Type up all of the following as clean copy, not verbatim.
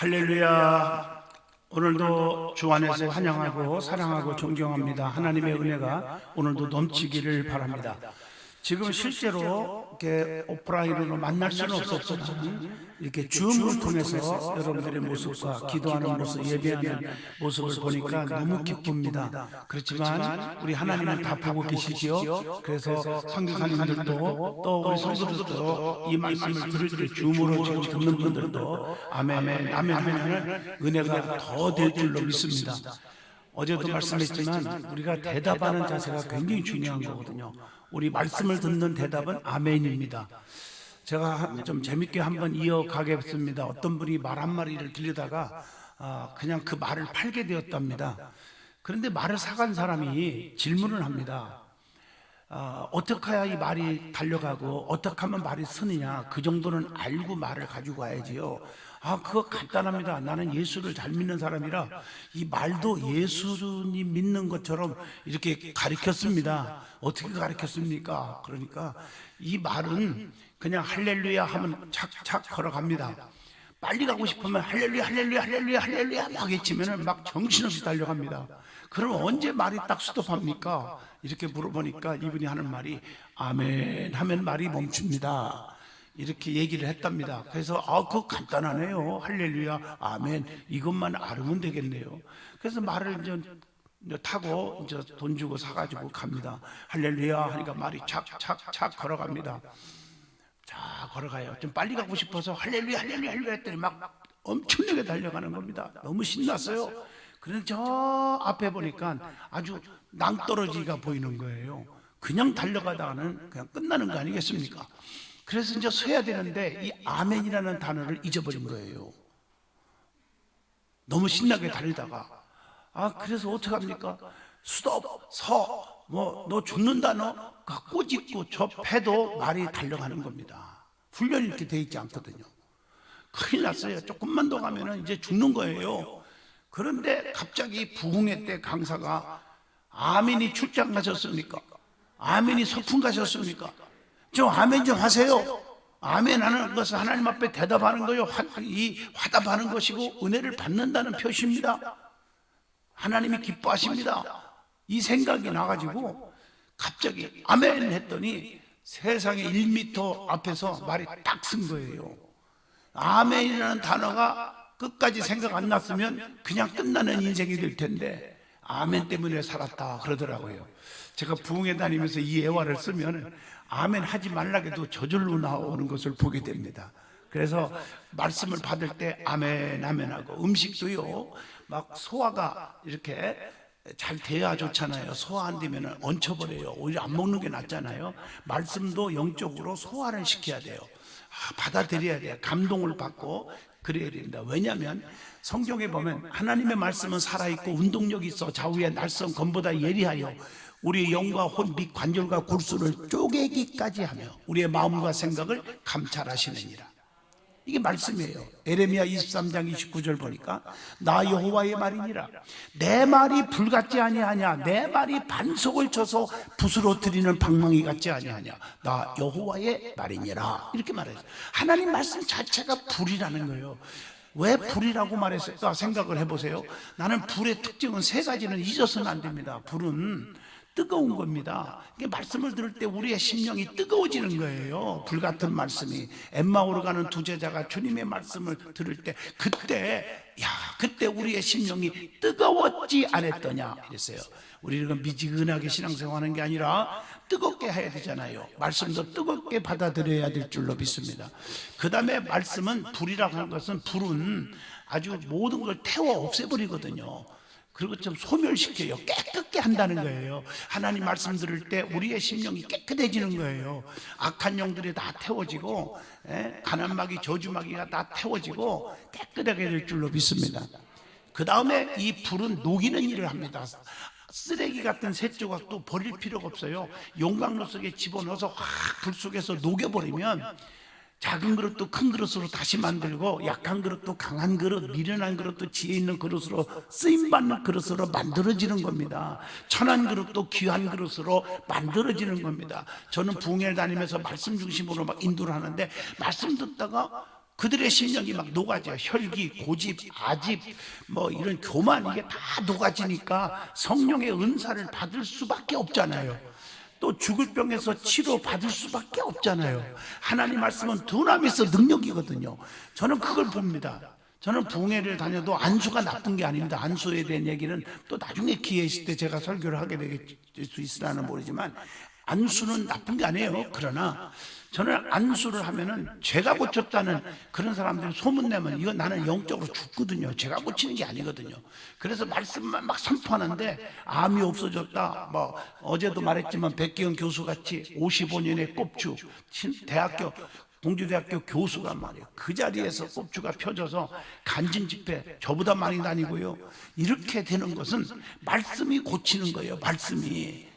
할렐루야. 오늘도 주 안에서 환영하고 사랑하고 존경합니다. 하나님의 은혜가 오늘도 넘치기를 바랍니다. 지금 실제로 이렇게 오프라인으로 만날 수는 없었지만 이렇게 줌을 통해서 여러분들의 모습과 기도하는 모습, 예배하는 모습을 보니까 너무 기쁩니다. 그렇지만 우리 하나님은 다 보고 계시지요. 그래서 선교사님들도 또 우리 성도들도 이 말씀을 들을 때 줌으로 지금 듣는 분들도 아멘, 아멘 하면 은혜가 더 될 줄로 믿습니다. 어제도 말씀했지만 우리가 대답하는 자세가 굉장히 중요한 거거든요. 우리 말씀을 듣는 대답은 아멘입니다. 제가 좀 재밌게 한번 이어가겠습니다. 어떤 분이 말 한마디를 들리다가 그냥 그 말을 팔게 되었답니다. 그런데 말을 사간 사람이 질문을 합니다. 어떻게 해야 이 말이 달려가고 어떻게 하면 말이 쓰느냐, 그 정도는 알고 말을 가지고 가야지요. 그거 간단합니다. 나는 예수를 잘 믿는 사람이라 이 말도 예수님 믿는 것처럼 이렇게 가르쳤습니다. 어떻게 가르쳤습니까? 그러니까 이 말은 그냥 할렐루야 하면 착착 걸어갑니다. 빨리 가고 싶으면 할렐루야 할렐루야 할렐루야 할렐루야 막 외치면 막 정신없이 달려갑니다. 그럼 언제 말이 딱 스톱합니까? 이렇게 물어보니까 이분이 하는 말이 아멘 하면 말이 멈춥니다. 이렇게 얘기를 했답니다. 그래서 그거 간단하네요. 할렐루야 아멘 이것만 알으면 되겠네요. 그래서 말을 이제 타고 이제 돈 주고 사가지고 갑니다. 할렐루야 하니까 말이 착착착 걸어갑니다. 자, 걸어가요. 좀 빨리 가고 싶어서 할렐루야 할렐루야 할렐루야 했더니 막 엄청나게 달려가는 겁니다. 너무 신났어요. 그런데 저 앞에 보니까 아주 낭떠러지가 보이는 거예요. 그냥 달려가다가는 그냥 끝나는 거 아니겠습니까? 그래서 이제 서야 되는데 이 아멘이라는 단어를 잊어버린 거예요. 너무 신나게 달리다가 그래서 어떻게 합니까? 스톱, 서, 너 죽는다 너? 꼬집고 접해도 말이 달려가는 겁니다. 훈련이 이렇게 돼 있지 않거든요. 큰일 났어요. 조금만 더 가면은 이제 죽는 거예요. 그런데 갑자기 부흥회 때 강사가 아멘이 출장 가셨습니까? 아멘이 소풍 가셨습니까? 좀 아멘 좀 하세요. 아멘 하는 것은 하나님 앞에 대답하는 거요. 화답하는 것이고 은혜를 받는다는 표시입니다. 하나님이 기뻐하십니다. 이 생각이 나가지고 갑자기 아멘 했더니 세상에 1m 앞에서 말이 딱 쓴 거예요. 아멘이라는 단어가 끝까지 생각 안 났으면 그냥 끝나는 인생이 될 텐데 아멘 때문에 살았다 그러더라고요. 제가 부흥회 다니면서 이 예화를 쓰면 아멘 하지 말라게도 저절로 나오는 것을 보게 됩니다. 그래서 말씀을 받을 때 아멘 아멘 하고 음식도요 막 소화가 이렇게 잘 돼야 좋잖아요. 소화 안 되면 얹혀버려요. 오히려 안 먹는 게 낫잖아요. 말씀도 영적으로 소화를 시켜야 돼요. 받아들여야 돼요. 감동을 받고 그래야 됩니다. 왜냐하면 성경에 보면 하나님의 말씀은 살아있고 운동력이 있어 좌우의 날선 검보다 예리하여 우리의 영과 혼 및 관절과 골수를 쪼개기까지 하며 우리의 마음과 생각을 감찰하시느니라. 이게 말씀이에요. 에레미야 23장 29절 보니까 나 여호와의 말이니라. 내 말이 불같지 아니하냐. 내 말이 반석을 쳐서 부스러뜨리는 방망이 같지 아니하냐. 나 여호와의 말이니라. 이렇게 말했어요. 하나님 말씀 자체가 불이라는 거예요. 왜 불이라고 말했을까 생각을 해보세요. 나는 불의 특징은 세 가지는 잊어서는 안 됩니다. 불은 뜨거운 겁니다. 이게 말씀을 들을 때 우리의 심령이 뜨거워지는 거예요. 불 같은 말씀이. 엠마오로 가는 두 제자가 주님의 말씀을 들을 때 그때 우리의 심령이 뜨거웠지 않았더냐 이랬어요. 우리는 미지근하게 신앙생활하는 게 아니라 뜨겁게 해야 되잖아요. 말씀도 뜨겁게 받아들여야 될 줄로 믿습니다. 그 다음에 말씀은 불이라고 하는 것은 불은 아주 모든 걸 태워 없애버리거든요. 그리고 좀 소멸시켜요. 깨끗게 한다는 거예요. 하나님 말씀 들을 때 우리의 심령이 깨끗해지는 거예요. 악한 영들이 다 태워지고 가난마귀 저주마귀가 다 태워지고 깨끗하게 될 줄로 믿습니다. 그 다음에 이 불은 녹이는 일을 합니다. 쓰레기 같은 새 조각도 버릴 필요가 없어요. 용광로 속에 집어넣어서 확 불 속에서 녹여버리면 작은 그릇도 큰 그릇으로 다시 만들고 약한 그릇도 강한 그릇, 미련한 그릇도 지혜 있는 그릇으로 쓰임받는 그릇으로 만들어지는 겁니다. 천한 그릇도 귀한 그릇으로 만들어지는 겁니다. 저는 부흥회를 다니면서 말씀 중심으로 막 인도를 하는데 말씀 듣다가 그들의 심령이 막 녹아져. 혈기, 고집, 아집, 뭐 이런 교만, 이게 다 녹아지니까 성령의 은사를 받을 수밖에 없잖아요. 또 죽을 병에서 치료 받을 수밖에 없잖아요. 하나님 말씀은 두나미에서 능력이거든요. 저는 그걸 봅니다. 저는 부흥회를 다녀도 안수가 나쁜 게 아닙니다. 안수에 대한 얘기는 또 나중에 기회 있을 때 제가 설교를 하게 될 수 있으라는 모르지만, 안수는 나쁜 게 아니에요. 그러나 저는 안수를 하면은 죄가 고쳤다는 그런 사람들이 소문내면 이건 나는 영적으로 죽거든요. 죄가 고치는 게 아니거든요. 그래서 말씀만 막 선포하는데 암이 없어졌다, 뭐 어제도 말했지만 백기영 교수같이 55년의 꼽주, 대학교 공주대학교 교수가 말이에요. 그 자리에서 꼽주가 펴져서 간증 집회 저보다 많이 다니고요. 이렇게 되는 것은 말씀이 고치는 거예요. 말씀이.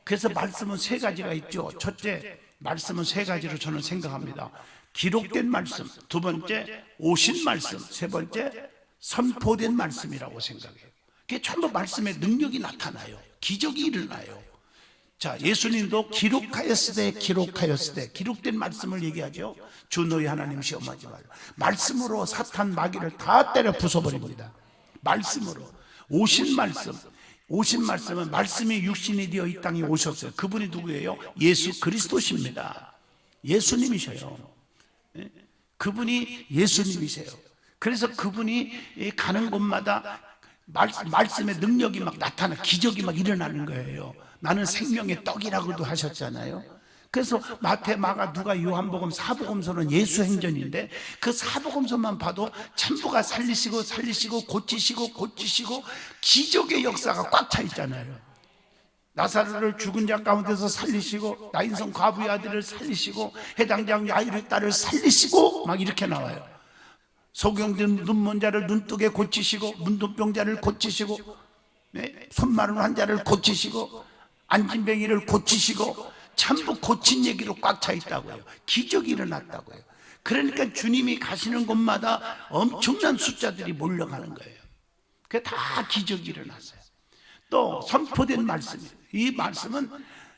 그래서 말씀은 세 가지가 있죠. 첫째, 말씀은 세 가지로 저는 생각합니다. 기록된 말씀, 두 번째 오신 말씀, 세 번째 선포된 말씀이라고 생각해요. 그게 전부 말씀의 능력이 나타나요. 기적이 일어나요. 자, 예수님도 기록하였으되 기록된 말씀을 얘기하죠. 주 너희 하나님 시험하지 말라. 말씀으로 사탄 마귀를 다 때려 부숴버립니다. 말씀으로. 오신 말씀은 말씀이 육신이 되어 이 땅에 오셨어요. 그분이 누구예요? 예수 그리스도십니다. 예수님이셔요. 그분이 예수님이세요. 그래서 그분이 가는 곳마다 말씀의 능력이 막 나타나, 기적이 막 일어나는 거예요. 나는 생명의 떡이라고도 하셨잖아요. 그래서 마태, 마가, 누가, 요한복음, 사복음서는 예수 행전인데 그 사복음서만 봐도 전부가 살리시고 고치시고 기적의 역사가 꽉 차 있잖아요. 나사로를 죽은 자 가운데서 살리시고, 나인성 과부의 아들을 살리시고, 해당장 야이르의 딸을 살리시고, 막 이렇게 나와요. 소경된 눈먼 자를 눈뜨게 고치시고, 문둥병자를 고치시고, 손 마른 환자를 고치시고, 안진뱅이를 고치시고, 전부 고친 얘기로 꽉 차 있다고요. 기적이 일어났다고요. 그러니까 주님이 가시는 곳마다 엄청난 숫자들이 몰려가는 거예요. 그게 다 기적이 일어났어요. 또 선포된 말씀이에요. 이 말씀은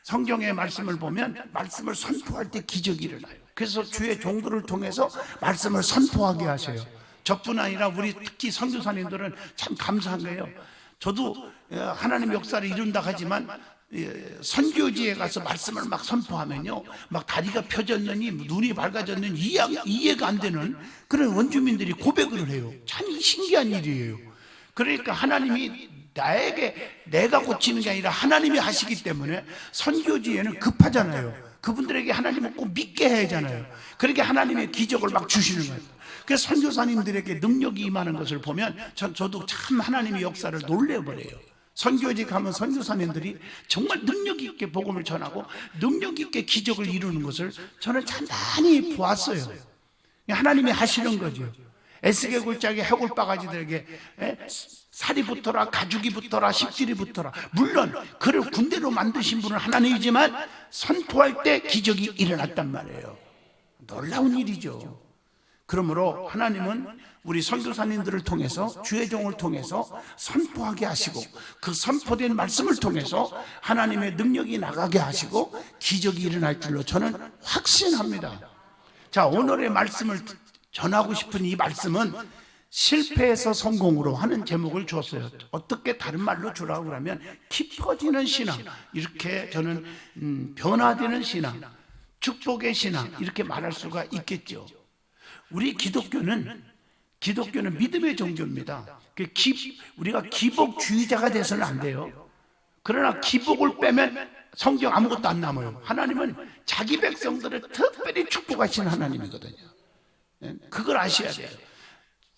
성경의 말씀을 보면 말씀을 선포할 때 기적이 일어나요. 그래서 주의 종들을 통해서 말씀을 선포하게 하셔요. 저뿐 아니라 우리 특히 선교사님들은 참 감사한 거예요. 저도 하나님 역사를 이룬다 하지만 선교지에 가서 말씀을 막 선포하면요, 막 다리가 펴졌느니 눈이 밝아졌느니 이해가 안 되는 그런 원주민들이 고백을 해요. 참 신기한 일이에요. 그러니까 하나님이 내가 고치는 게 아니라 하나님이 하시기 때문에 선교지에는 급하잖아요. 그분들에게 하나님을 꼭 믿게 해야 하잖아요. 그러니까 하나님의 기적을 막 주시는 거예요. 그래서 선교사님들에게 능력이 임하는 것을 보면 저도 참 하나님의 역사를 놀래버려요. 선교지 가면 선교사님들이 정말 능력 있게 복음을 전하고 능력 있게 기적을 이루는 것을 저는 참 많이 보았어요. 하나님이 하시는 거죠. 에스겔 골짜기 해골 바가지들에게 살이 붙어라, 가죽이 붙어라, 십질이 붙어라. 물론 그를 군대로 만드신 분은 하나님이지만 선포할 때 기적이 일어났단 말이에요. 놀라운 일이죠. 그러므로 하나님은 우리 선교사님들을 통해서, 주의 종을 통해서 선포하게 하시고, 그 선포된 말씀을 통해서 하나님의 능력이 나가게 하시고 기적이 일어날 줄로 저는 확신합니다. 자, 오늘의 말씀을 전하고 싶은 이 말씀은 실패에서 성공으로 하는 제목을 줬어요. 어떻게 다른 말로 주라고 그러면 깊어지는 신앙, 이렇게 저는 변화되는 신앙, 축복의 신앙, 이렇게 말할 수가 있겠죠. 우리 기독교는 믿음의 종교입니다. 우리가 기복주의자가 돼서는 안 돼요. 그러나 기복을 빼면 성경 아무것도 안 남아요. 하나님은 자기 백성들을 특별히 축복하시는 하나님이거든요. 그걸 아셔야 돼요.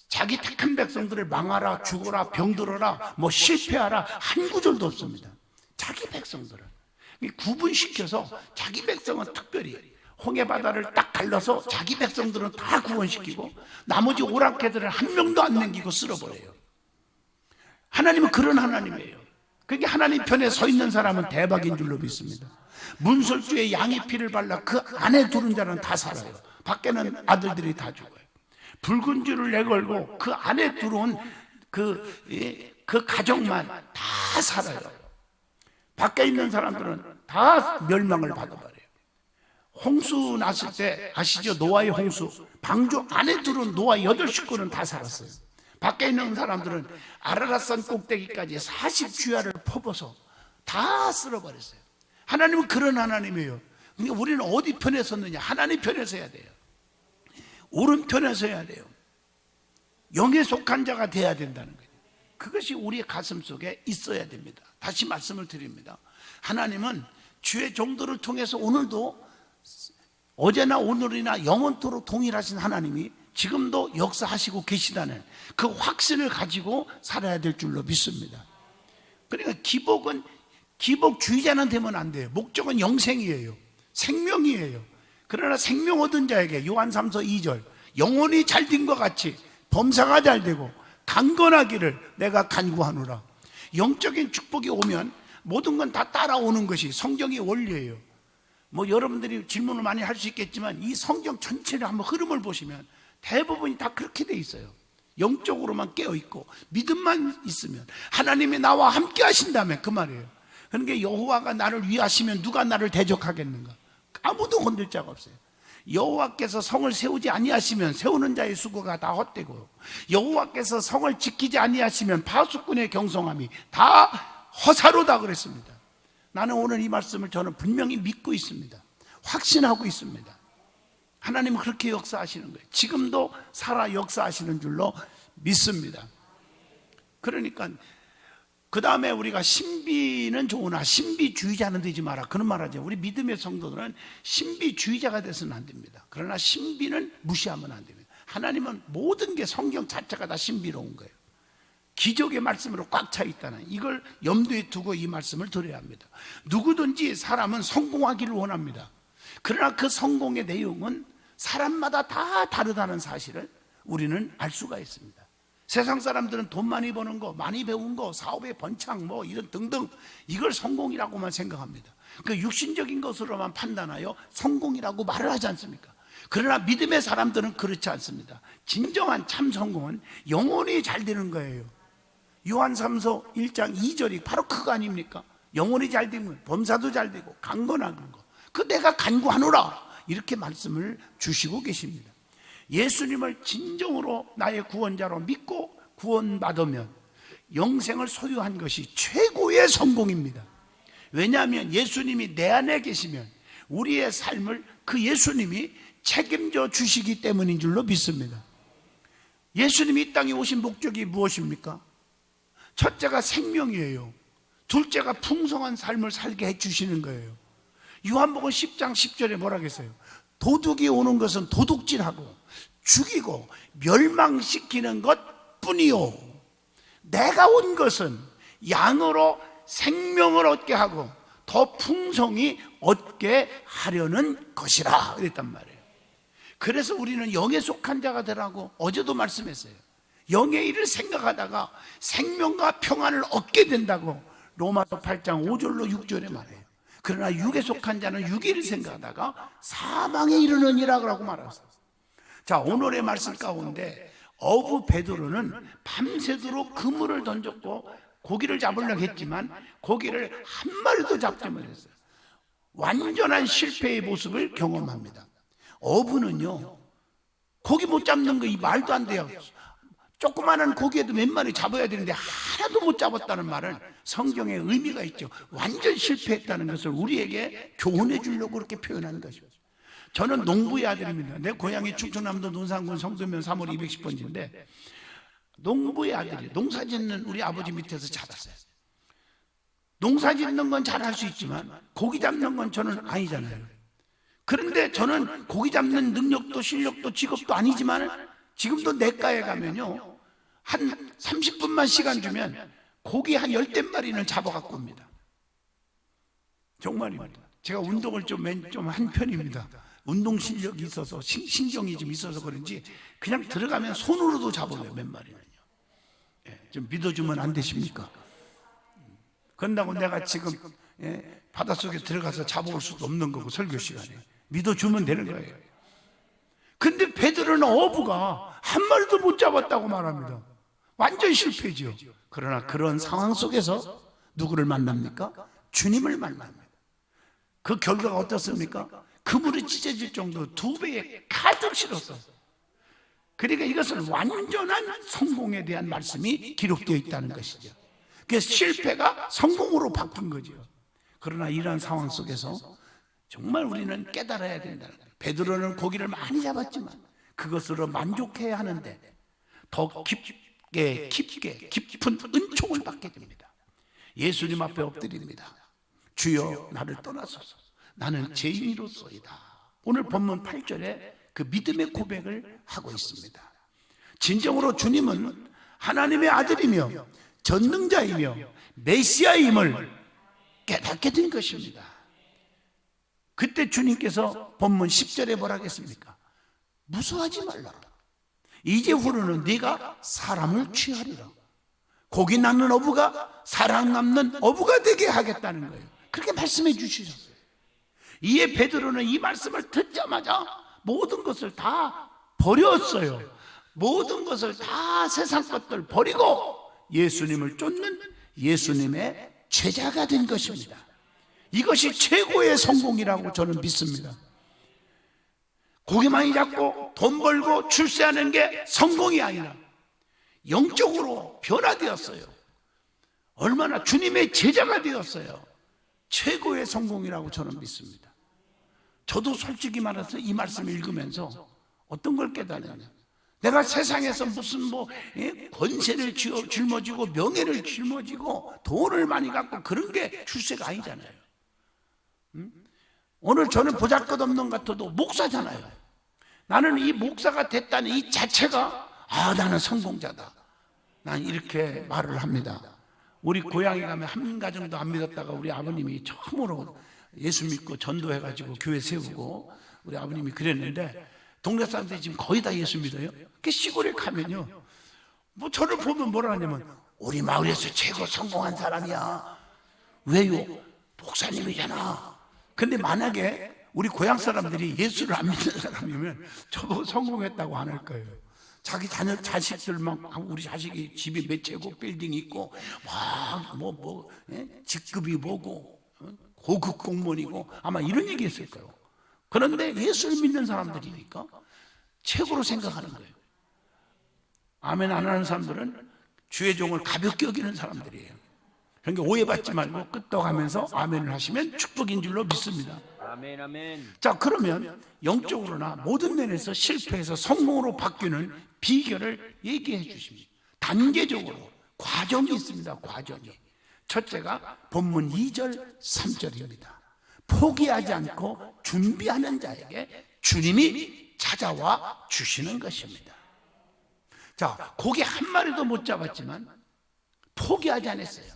자기 택한 백성들을 망하라, 죽어라, 병들어라, 뭐 실패하라 한 구절도 없습니다. 자기 백성들을 구분시켜서 자기 백성은 특별히 홍해바다를 딱 갈라서 자기 백성들은 다 구원시키고 나머지 오랑캐들은 한 명도 안 남기고 쓸어버려요. 하나님은 그런 하나님이에요. 그러니까 하나님 편에 서 있는 사람은 대박인 줄로 믿습니다. 문설주에 양의 피를 발라 그 안에 두른 자는 다 살아요. 밖에는 아들들이 다 죽어요. 붉은 줄을 내걸고 그 안에 들어온 그 가족만 다 살아요. 밖에 있는 사람들은 다 멸망을 받아버려요. 홍수 났을 때 아시죠? 노아의 홍수. 방주 안에 들어온 노아 8식구는 다 살았어요. 밖에 있는 사람들은 아라랏산 꼭대기까지 40주야를 퍼부어서 다 쓸어버렸어요. 하나님은 그런 하나님이에요. 그러니까 우리는 어디 편에 섰느냐? 하나님 편에 서야 돼요. 오른편에 서야 돼요. 영에 속한 자가 돼야 된다는 거예요. 그것이 우리의 가슴 속에 있어야 됩니다. 다시 말씀을 드립니다. 하나님은 주의 종들을 통해서 오늘도 어제나 오늘이나 영원토록 동일하신 하나님이 지금도 역사하시고 계시다는 그 확신을 가지고 살아야 될 줄로 믿습니다. 그러니까 기복주의자는 되면 안 돼요. 목적은 영생이에요. 생명이에요. 그러나 생명 얻은 자에게 요한 3서 2절 영혼이 잘된 것 같이 범사가 잘되고 강건하기를 내가 간구하노라. 영적인 축복이 오면 모든 건 다 따라오는 것이 성경의 원리예요. 뭐 여러분들이 질문을 많이 할 수 있겠지만 이 성경 전체를 한번 흐름을 보시면 대부분이 다 그렇게 돼 있어요. 영적으로만 깨어있고 믿음만 있으면 하나님이 나와 함께 하신다면 그 말이에요. 그러니까 여호와가 나를 위하시면 누가 나를 대적하겠는가? 아무도 건들 자가 없어요. 여호와께서 성을 세우지 아니하시면 세우는 자의 수고가 다 헛되고, 여호와께서 성을 지키지 아니하시면 파수꾼의 경성함이 다 허사로다 그랬습니다. 나는 오늘 이 말씀을 저는 분명히 믿고 있습니다. 확신하고 있습니다. 하나님은 그렇게 역사하시는 거예요. 지금도 살아 역사하시는 줄로 믿습니다. 그러니까 그 다음에 우리가 신비는 좋으나 신비주의자는 되지 마라, 그런 말 하죠. 우리 믿음의 성도들은 신비주의자가 돼서는 안 됩니다. 그러나 신비는 무시하면 안 됩니다. 하나님은 모든 게 성경 자체가 다 신비로운 거예요. 기적의 말씀으로 꽉 차 있다는 이걸 염두에 두고 이 말씀을 드려야 합니다. 누구든지 사람은 성공하기를 원합니다. 그러나 그 성공의 내용은 사람마다 다 다르다는 사실을 우리는 알 수가 있습니다. 세상 사람들은 돈 많이 버는 거, 많이 배운 거, 사업의 번창 뭐 이런 등등 이걸 성공이라고만 생각합니다. 그 육신적인 것으로만 판단하여 성공이라고 말을 하지 않습니까? 그러나 믿음의 사람들은 그렇지 않습니다. 진정한 참 성공은 영혼이 잘 되는 거예요. 요한 3서 1장 2절이 바로 그거 아닙니까? 영혼이 잘 되면 범사도 잘 되고 강건한 거, 그 내가 간구하노라 이렇게 말씀을 주시고 계십니다. 예수님을 진정으로 나의 구원자로 믿고 구원받으면 영생을 소유한 것이 최고의 성공입니다. 왜냐하면 예수님이 내 안에 계시면 우리의 삶을 그 예수님이 책임져 주시기 때문인 줄로 믿습니다. 예수님이 이 땅에 오신 목적이 무엇입니까? 첫째가 생명이에요. 둘째가 풍성한 삶을 살게 해주시는 거예요. 요한복음 10장 10절에 뭐라고 했어요? 도둑이 오는 것은 도둑질하고 죽이고 멸망시키는 것 뿐이요, 내가 온 것은 양으로 생명을 얻게 하고 더 풍성히 얻게 하려는 것이라 그랬단 말이에요. 그래서 우리는 영에 속한 자가 되라고 어제도 말씀했어요. 영의 일을 생각하다가 생명과 평안을 얻게 된다고 로마서 8장 5절로 6절에 말해요. 그러나 육에 속한 자는 육의 일을 생각하다가 사망에 이르느니라고 말했어요. 자, 오늘의 말씀 가운데 어부 베드로는 밤새도록 그물을 던졌고 고기를 잡으려고 했지만 고기를 한 마리도 잡지 못했어요. 완전한 실패의 모습을 경험합니다. 어부는요, 고기 못 잡는 거 이 말도 안 돼요. 조그마한 고기에도 몇 마리 잡아야 되는데 하나도 못 잡았다는 말은 성경에 의미가 있죠. 완전 실패했다는 것을 우리에게 교훈해 주려고 그렇게 표현하는 것입니다. 저는 농부의 아들입니다. 내 고향이 충청남도 논산군 성도면 3월 210번지인데 농부의 아들이에요. 농사 짓는 우리 아버지 밑에서 자랐어요. 농사 짓는 건 잘할 수 있지만 고기 잡는 건 저는 아니잖아요. 그런데 저는 고기 잡는 능력도 실력도 직업도 아니지만 지금도 내과에 가면요, 한 30분만 시간 주면 고기 한 10댓마리는 잡아갖고 옵니다. 정말입니다. 제가 운동을 좀 한 편입니다. 운동 실력이 있어서 신경이 좀 있어서 그런지 그냥 들어가면 손으로도 잡아요, 몇 마리는요. 좀 믿어주면 안 되십니까? 그런다고 내가 지금 바닷속에 들어가서 잡아올 수도 없는 거고, 설교 시간에 믿어주면 되는 거예요. 근데 베드로는 어부가 한 마리도 못 잡았다고 말합니다. 완전 실패죠. 그러나 그런 상황 속에서 누구를 만납니까? 주님을 만납니다. 그 결과가 어떻습니까? 그물이 찢어질 정도로 2배에 가득 실었어요. 그러니까 이것은 완전한 성공에 대한 말씀이 기록되어 있다는 것이죠. 그래서 실패가 성공으로 바뀐 거죠. 그러나 이러한 상황 속에서 정말 우리는 깨달아야 된다는 거예요. 베드로는 고기를 많이 잡았지만 그것으로 만족해야 하는데 더 깊은 은총을 받게 됩니다. 예수님 앞에 엎드립니다. 주여 나를 떠나소서, 나는 죄인이로소이다. 오늘 본문 8절에 그 믿음의 고백을 하고 있습니다. 진정으로 주님은 하나님의 아들이며 전능자이며 메시아임을 깨닫게 된 것입니다. 그때 주님께서 본문 10절에 뭐라 하겠습니까? 무서워하지 말라. 이제후로는 네가 사람을 취하리라. 고기 낳는 어부가 사람 낳는 어부가 되게 하겠다는 거예요. 그렇게 말씀해 주시셨어요. 이에 베드로는 이 말씀을 듣자마자 모든 것을 다 버렸어요. 모든 것을 다 세상 것들 버리고 예수님을 쫓는 예수님의 제자가 된 것입니다. 이것이 최고의 성공이라고 저는 믿습니다. 고기 많이 잡고 돈 벌고 출세하는 게 성공이 아니라 영적으로 변화되었어요. 얼마나 주님의 제자가 되었어요. 최고의 성공이라고 저는 믿습니다. 저도 솔직히 말해서 이 말씀을 읽으면서 어떤 걸 깨달았냐, 내가 세상에서 무슨 권세를 짊어지고 명예를 짊어지고 돈을 많이 갖고 그런 게 출세가 아니잖아요. 오늘 저는 보잘것없는 것 같아도 목사잖아요. 나는 이 목사가 됐다는 이 자체가 나는 성공자다. 난 이렇게 말을 합니다. 우리 고향에 가면 한 가정도 안 믿었다가 우리 아버님이 처음으로 예수 믿고 전도해가지고 교회 세우고 우리 아버님이 그랬는데 동네 사람들이 지금 거의 다 예수 믿어요. 그 시골에 가면요, 저를 보면 뭐라 하냐면 우리 마을에서 최고 성공한 사람이야. 왜요? 목사님이잖아. 근데 만약에 우리 고향 사람들이 예수를 안 믿는 사람이면 저보고 성공했다고 안 할 거예요. 자기 자식들만, 우리 자식이 집이 몇 채고 빌딩 있고 직급이 뭐고 고급 공무원이고 아마 이런 얘기 했을 거예요. 그런데 예수를 믿는 사람들이니까 최고로 생각하는 거예요. 아멘 안 하는 사람들은 주의 종을 가볍게 여기는 사람들이에요. 그러니까 오해받지 말고 끄떡하면서 아멘을 하시면 축복인 줄로 믿습니다. 아멘, 아멘. 자, 그러면 영적으로나 모든 면에서 실패해서 성공으로 바뀌는 비결을 얘기해 주십니다. 단계적으로 과정이 있습니다. 과정이. 첫째가 본문 2절 3절입니다. 포기하지 않고 준비하는 자에게 주님이 찾아와 주시는 것입니다. 자, 고기 한 마리도 못 잡았지만 포기하지 않았어요.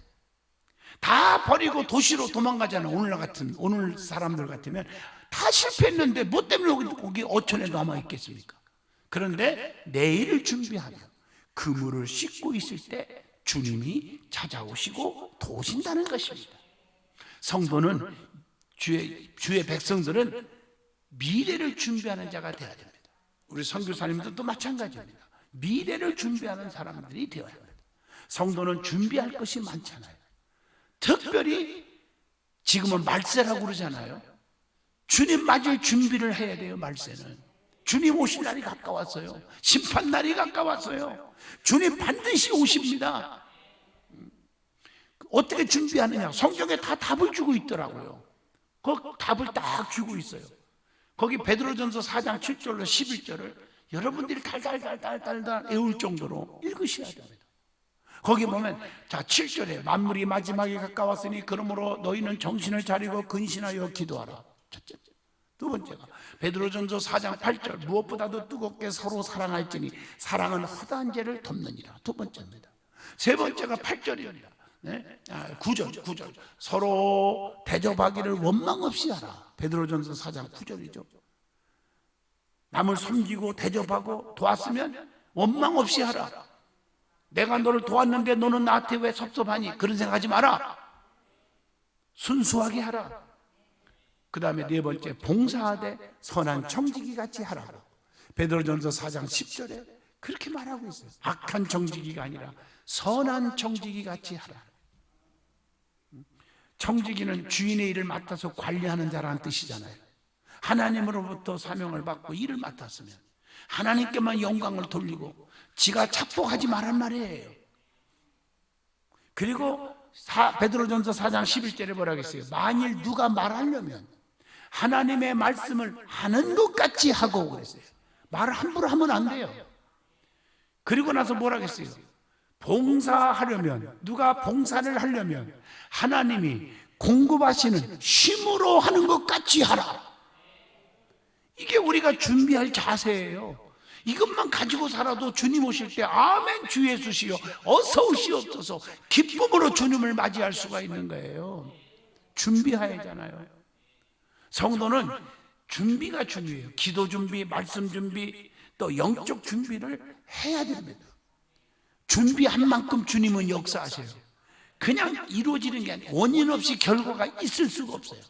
다 버리고 도시로 도망가잖아. 오늘 사람들 같으면 다 실패했는데 뭐 때문에 거기 어촌에 남아 있겠습니까? 그런데 내일을 준비하며 그물을 씻고 있을 때 주님이 찾아오시고 도우신다는 것입니다. 성도는 주의 백성들은 미래를 준비하는 자가 되어야 됩니다. 우리 선교사님들도 마찬가지입니다. 미래를 준비하는 사람들이 되어야 합니다. 성도는 준비할 것이 많잖아요. 특별히 지금은 말세라고 그러잖아요. 주님 맞을 준비를 해야 돼요. 말세는 주님 오실 날이 가까웠어요. 심판날이 가까웠어요. 주님 반드시 오십니다. 어떻게 준비하느냐, 성경에 다 답을 주고 있더라고요. 그 답을 딱 주고 있어요. 거기 베드로전서 4장 7절로 11절을 여러분들이 달달달달달 외울 정도로 읽으셔야 됩니다. 거기 보면, 자, 7절에 만물이 마지막에 가까웠으니 그러므로 너희는 정신을 차리고 근신하여 기도하라. 첫째. 두 번째가 베드로전서 4장 8절, 무엇보다도 뜨겁게 서로 사랑할지니 사랑은 허다한 죄를 덮느니라. 두 번째입니다. 세 번째가 8절입니다. 9절 서로 대접하기를 원망 없이 하라. 베드로전서 4장 9절이죠. 남을 섬기고 대접하고 도왔으면 원망 없이 하라. 내가 너를 도왔는데 너는 나한테 왜 섭섭하니? 그런 생각하지 마라. 순수하게 하라. 그 다음에 네 번째, 봉사하되 선한 청지기 같이 하라고. 베드로전서 4장 10절에 그렇게 말하고 있어요. 악한 청지기가 아니라 선한 청지기 같이 하라. 청지기는 주인의 일을 맡아서 관리하는 자라는 뜻이잖아요. 하나님으로부터 사명을 받고 일을 맡았으면 하나님께만 영광을 돌리고 지가 착복하지 말란 말이에요. 그리고 베드로전서 4장 11절에 뭐라 그랬어요? 만일 누가 말하려면 하나님의 말씀을 하는 것 같이 하고 그랬어요. 말을 함부로 하면 안 돼요. 그리고 나서 뭐라 그랬어요? 봉사하려면, 누가 봉사를 하려면 하나님이 공급하시는 쉼으로 하는 것 같이 하라. 이게 우리가 준비할 자세예요. 이것만 가지고 살아도 주님 오실 때 아멘 주 예수시여 어서 오시옵소서 기쁨으로 주님을 맞이할 수가 있는 거예요. 준비해야잖아요. 성도는 준비가 중요해요. 기도 준비, 말씀 준비, 또 영적 준비를 해야 됩니다. 준비한 만큼 주님은 역사하세요. 그냥 이루어지는 게 아니에요. 원인 없이 결과가 있을 수가 없어요.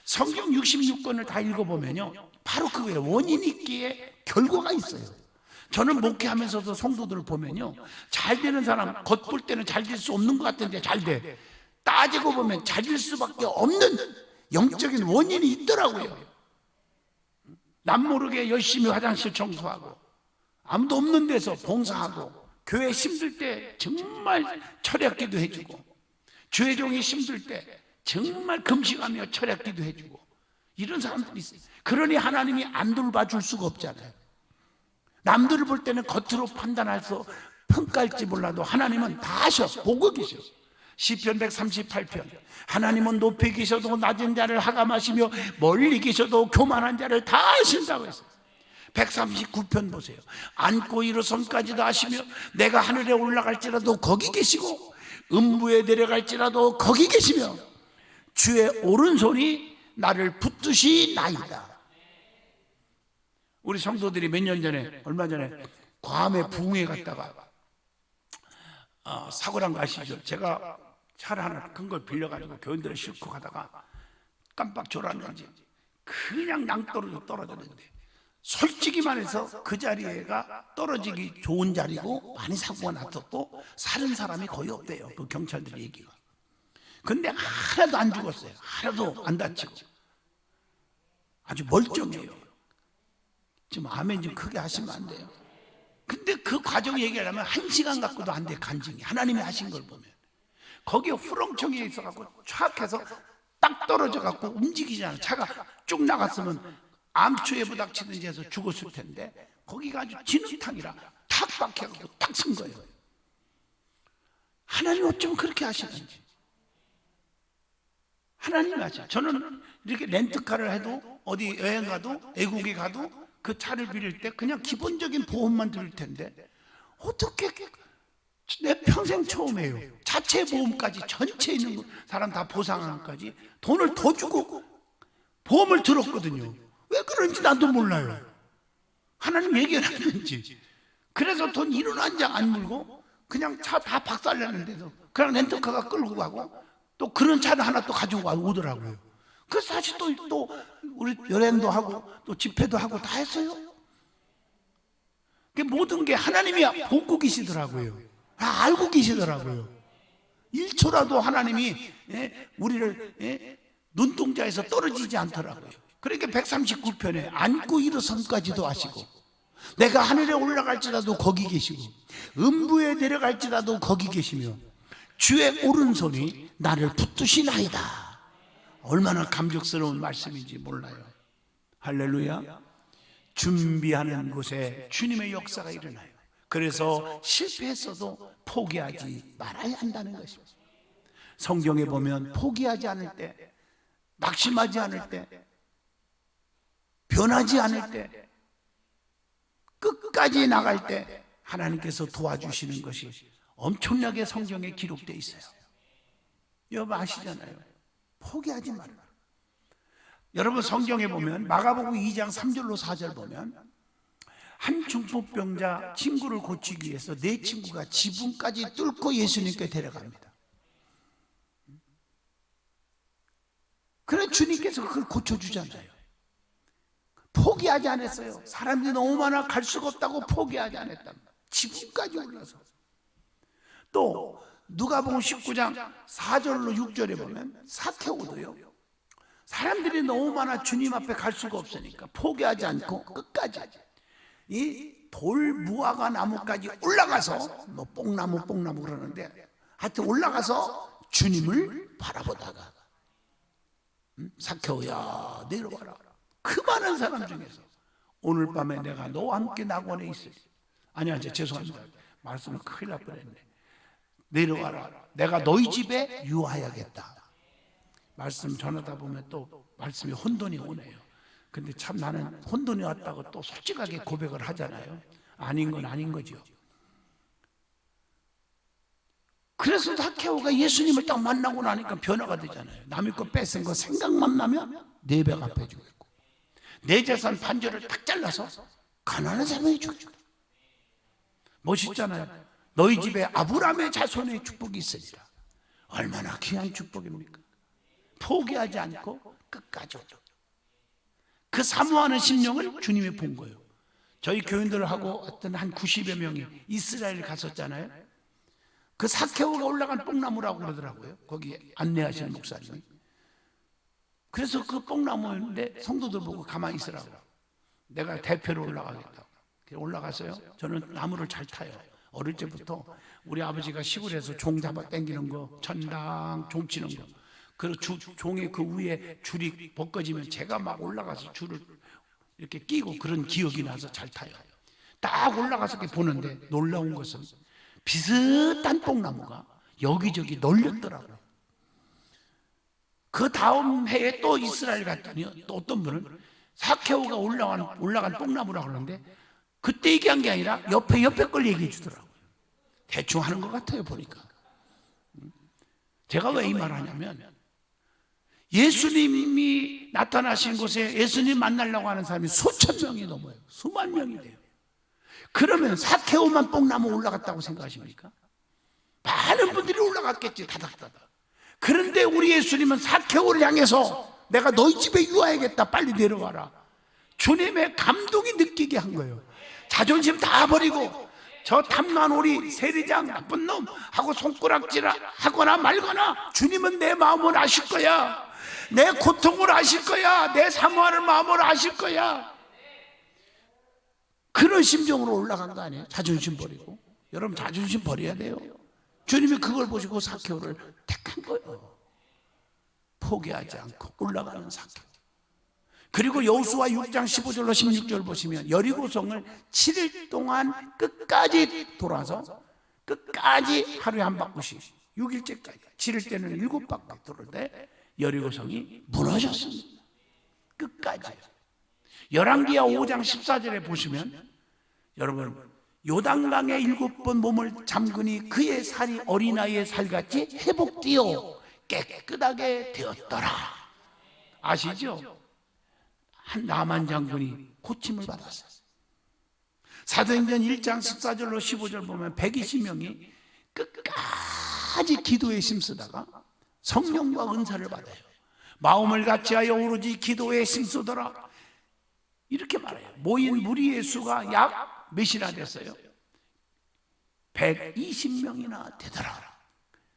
성경 66권을 다 읽어보면요, 바로 그거예요. 원인이 있기에 결과가 있어요. 저는 목회하면서도 성도들을 보면요, 잘 되는 사람 겉볼 때는 잘 될 수 없는 것 같은데 잘 돼. 따지고 보면 잘 될 수밖에 없는 영적인 원인이 있더라고요. 남 모르게 열심히 화장실 청소하고 아무도 없는 데서 봉사하고 교회 힘들 때 정말 철야기도 해주고 주의 종이 힘들 때 정말 금식하며 철야기도 해주고 이런 사람들이 있어요. 그러니 하나님이 안 돌봐줄 수가 없잖아요. 남들을 볼 때는 겉으로 판단해서 평가할지 몰라도 하나님은 다 아셔. 보고 계셔. 시편 138편 하나님은 높이 계셔도 낮은 자를 하감하시며 멀리 계셔도 교만한 자를 다 아신다고 했어요. 139편 보세요. 안고 일어섬까지도 아시며 내가 하늘에 올라갈지라도 거기 계시고 음부에 내려갈지라도 거기 계시며 주의 오른손이 나를 붙드시나이다. 우리 성도들이 몇 년 전에 얼마 전에 괌에 부흥회 갔다가 사고 난 거 아시죠? 제가 차를 하나 큰 걸 빌려가지고 교인들을 싣고 가다가 깜빡 졸았는지 그냥 낭떠러지로 떨어졌는데 솔직히 말해서 그 자리가 떨어지기 좋은 자리고 많이 사고가 났었고 사는 사람이 거의 없대요. 그 경찰들 얘기가. 근데 하나도 안 죽었어요. 하나도 안 다치고 아주 멀쩡해요. 지금 아멘 좀 크게 하시면 안 돼요. 근데 그 과정 얘기하려면 1시간 갖고도 안 돼. 간증이 하나님이 하신 걸 보면 거기에 후렁청이 있어갖고 촥해서 딱 떨어져갖고 움직이잖아요. 차가 쭉 나갔으면 암초에 부닥치든지 해서 죽었을 텐데 거기가 아주 진흙탕이라 탁 박혀갖고 딱 쓴 거예요. 하나님 어쩜 그렇게 하시는지. 하나님이 하셔. 저는 이렇게 렌트카를 해도 어디 여행 가도 애국에 가도 그 차를 빌릴 때 그냥 기본적인 보험만 들을 텐데 어떻게 내 평생 처음이에요. 자체 보험까지 전체 있는 사람 다 보상하는 것까지 돈을 더 주고 보험을 들었거든요. 왜 그런지 나도 몰라요. 하나님 얘기해놨는지. 그래서 돈 1원 한 장 안 물고 그냥 차 다 박살냈는데도 그냥 렌터카가 끌고 가고 또 그런 차를 하나 또 가지고 오더라고요. 그래서 사실 또 우리 여행도 하고 또 집회도 하고 다 했어요. 모든 게 하나님이 보고 계시더라고요. 알고 계시더라고요. 1초라도 하나님이 우리를 눈동자에서 떨어지지 않더라고요. 그러니까 139편에 안고 일어섬까지도 하시고 내가 하늘에 올라갈지라도 거기 계시고 음부에 내려갈지라도 거기 계시며 주의 오른손이 나를 붙드시나이다. 얼마나 감격스러운 말씀인지 몰라요. 할렐루야. 준비하는 곳에 주님의 역사가 일어나요. 그래서 실패했어도 포기하지 말아야 한다는 것입니다. 성경에 보면 포기하지 않을 때, 낙심하지 않을 때, 변하지 않을 때, 끝까지 나갈 때 하나님께서 도와주시는 것이 엄청나게 성경에 기록되어 있어요. 여러분 아시잖아요. 포기하지 말아요. 여러분 성경에 보면 마가복음 2장 3절로 4절 보면 한 중풍병자 친구를 고치기 위해서 네 친구가 지붕까지 뚫고 예수님께 데려갑니다. 그래 주님께서 그걸 고쳐주잖아요. 포기하지 않았어요. 사람들이 너무 많아 갈 수가 없다고 포기하지 않았답니다. 지붕까지 올라서. 또 누가복음 19장 4절로 6절에 보면 사케오도요, 사람들이 너무 많아 주님 앞에 갈 수가 없으니까 포기하지 않고 끝까지 이 돌무화과 나무까지 올라가서 뭐 뽕나무 그러는데 하여튼 올라가서 주님을 바라보다가 사케오야 내려와라. 그 많은 사람 중에서 오늘 밤에 내가 너와 함께 낙원에 있으리. 아니야 죄송합니다. 말씀을 큰일 날 뻔했네. 내려와라. 내가 너희 집에 유하여야겠다. 말씀 전하다 보면 또 말씀이 혼돈이 오네요. 근데 참 나는 혼돈이 왔다고 또 솔직하게 고백을 하잖아요. 아닌 건 아닌 거죠. 그래서 사케오가 예수님을 딱 만나고 나니까 변화가 되잖아요. 남의 거 뺏은 거 생각만 나면 4배 갚아주겠고 내 재산 반절을 딱 잘라서 가난한 사람에게 주겠다. 멋있잖아요. 너희 집에 아브라함의 자손의 축복이 있으리라. 얼마나 귀한 축복입니까? 포기하지 않고 끝까지 오죠. 그 사모하는 심령을 주님이 본 거예요. 저희 교인들하고 어떤 한 90여 명이 이스라엘 갔었잖아요. 그 사케오가 올라간 뽕나무라고 그러더라고요. 거기 안내하시는 목사님이. 그래서 그 뽕나무인데 성도들 보고 가만히 있으라고. 내가 대표로 올라가겠다고. 올라가서요. 저는 나무를 잘 타요. 어릴 때부터 우리 아버지가 시골에서 종 잡아 당기는 거, 천당 종 치는 거. 그 종의 그 위에 줄이 벗겨지면 제가 막 올라가서 줄을 이렇게 끼고 그런 기억이 나서 잘 타요. 딱 올라가서 이렇게 보는데 놀라운 것은 비슷한 뽕나무가 여기저기 널렸더라고요. 그 다음 해에 또 이스라엘 갔더니 또 어떤 분은 사케오가 올라간 뽕나무라고 그러는데 그때 얘기한 게 아니라 옆에 걸 얘기해 주더라고요. 대충 하는 것 같아요 보니까. 제가 왜 이 말 하냐면 예수님이 나타나신 곳에 예수님 만나려고 하는 사람이 수천 명이 넘어요. 수만 명이 돼요. 그러면 사케오만 뽕나무 올라갔다고 생각하십니까? 많은 분들이 올라갔겠지. 다닥다닥. 그런데 우리 예수님은 사케오를 향해서 내가 너희 집에 유하야겠다. 빨리 내려와라. 주님의 감동이 느끼게 한 거예요. 자존심 다 버리고 저 탐난 오리 세리장 나쁜 놈 하고 손가락질 하거나 말거나 주님은 내 마음을 아실 거야. 내 고통을 아실 거야. 내 사모하는 마음을 아실 거야. 그런 심정으로 올라간 거 아니에요? 자존심 버리고. 여러분 자존심 버려야 돼요. 주님이 그걸 보시고 사케오를 택한 거예요. 포기하지 않고 올라가는 사케오. 그리고 여호수아 6장 15절로 16절 보시면 여리고성을 7일 동안 끝까지 돌아서 끝까지 하루에 한 바퀴씩 6일째까지 7일째는 7바퀴 돌는데 여리고성이 무너졌습니다. 끝까지. 열왕기하 5장 14절에 보시면 여러분 요단강에 7번 몸을 잠그니 그의 살이 어린아이의 살같이 회복되어 깨끗하게 되었더라. 아시죠? 한 나만 장군이 고침을 받았어요. 사도행전 1장 14절로 15절 보면 120명이 끝까지 기도에 힘쓰다가 성령과 은사를 받아요. 마음을 같이하여 오로지 기도에 힘쓰더라. 이렇게 말해요. 모인 무리의 수가 약 몇이나 됐어요? 120명이나 되더라.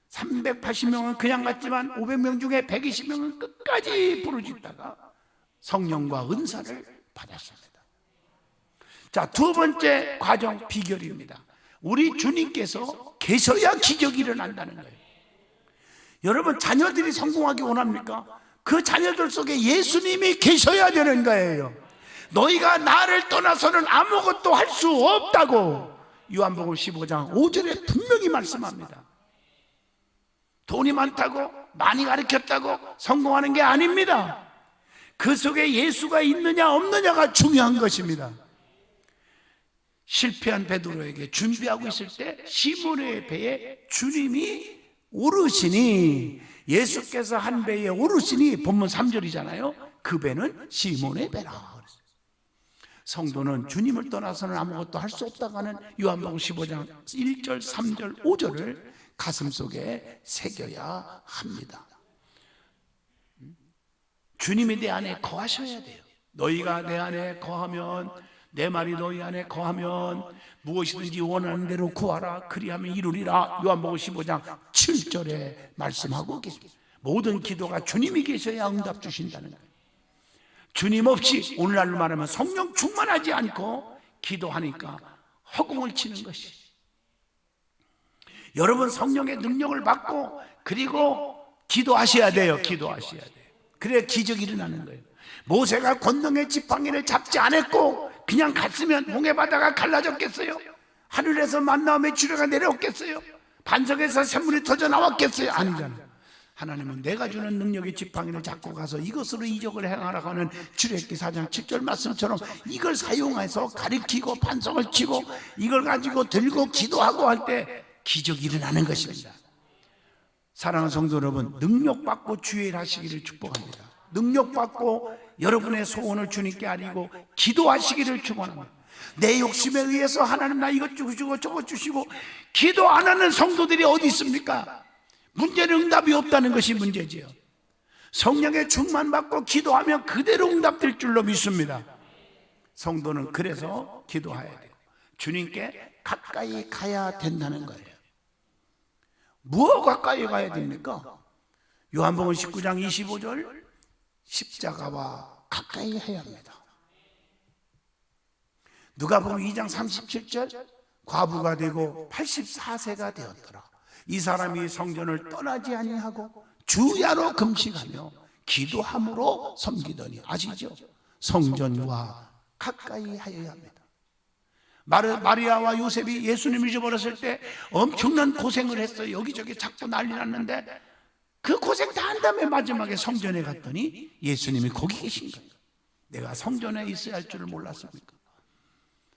380명은 그냥 갔지만 500명 중에 120명은 끝까지 부르짖다가 성령과 은사를 받았습니다. 자, 두 번째 과정 비결입니다. 우리 주님께서 계셔야 기적이 일어난다는 거예요. 여러분 자녀들이 성공하기 원합니까? 그 자녀들 속에 예수님이 계셔야 되는 거예요. 너희가 나를 떠나서는 아무것도 할 수 없다고 요한복음 15장 5절에 분명히 말씀합니다. 돈이 많다고 많이 가르쳤다고 성공하는 게 아닙니다. 그 속에 예수가 있느냐 없느냐가 중요한 것입니다. 실패한 베드로에게 준비하고 있을 때 시몬의 배에 주님이 오르시니 예수께서 한 배에 오르시니 본문 3절이잖아요. 그 배는 시몬의 배라. 성도는 주님을 떠나서는 아무것도 할 수 없다고 하는 요한복음 15장 1절, 3절, 5절을 가슴속에 새겨야 합니다. 주님이 내 안에 거하셔야 돼요. 너희가 내 안에 거하면, 내 말이 너희 안에 거하면 무엇이든지 원하는 대로 구하라. 그리하면 이루리라. 요한복음 15장 7절에 말씀하고 계십니다. 모든 기도가 주님이 계셔야 응답 주신다는 거예요. 주님 없이 오늘날로 말하면 성령 충만하지 않고 기도하니까 허공을 치는 것이. 여러분 성령의 능력을 받고 그리고 기도하셔야 돼요. 기도하셔야 돼요. 그래야 기적이 일어나는 거예요. 모세가 권능의 지팡이를 잡지 않았고 그냥 갔으면 홍해바다가 갈라졌겠어요? 하늘에서 만나음의 주례가 내려왔겠어요? 반석에서 샘물이 터져 나왔겠어요? 아니잖아요. 하나님은 내가 주는 능력의 지팡이를 잡고 가서 이것으로 이적을 행하라고 하는 출애굽기 4장 7절 말씀처럼 이걸 사용해서 가리키고 반석을 치고 이걸 가지고 들고 기도하고 할 때 기적이 일어나는 것입니다. 사랑하는 성도 여러분, 능력받고 주의 일 하시기를 축복합니다. 능력받고 여러분의 소원을 주님께 아리고 기도하시기를 축원합니다. 내 욕심에 의해서 하나님 나 이것 주시고 저것 주시고 기도 안 하는 성도들이 어디 있습니까? 문제는 응답이 없다는 것이 문제지요. 성령의 충만받고 기도하면 그대로 응답될 줄로 믿습니다. 성도는 그래서 기도해야 돼요. 주님께 가까이 가야 된다는 거예요. 무엇 가까이 가야 됩니까? 요한복음 19장 25절 십자가와 가까이 해야 합니다. 누가복음 2장 37절 과부가 되고 84세가 되었더라. 이 사람이 성전을 떠나지 아니하고 주야로 금식하며 기도함으로 섬기더니. 아시죠? 성전과 가까이 하여야 합니다. 마리아와 요셉이 예수님을 잊어버렸을 때 엄청난 고생을 했어요. 여기저기 자꾸 난리 났는데 그 고생 다 한 다음에 마지막에 성전에 갔더니 예수님이 거기 계신 거예요. 내가 성전에 있어야 할 줄을 몰랐습니까?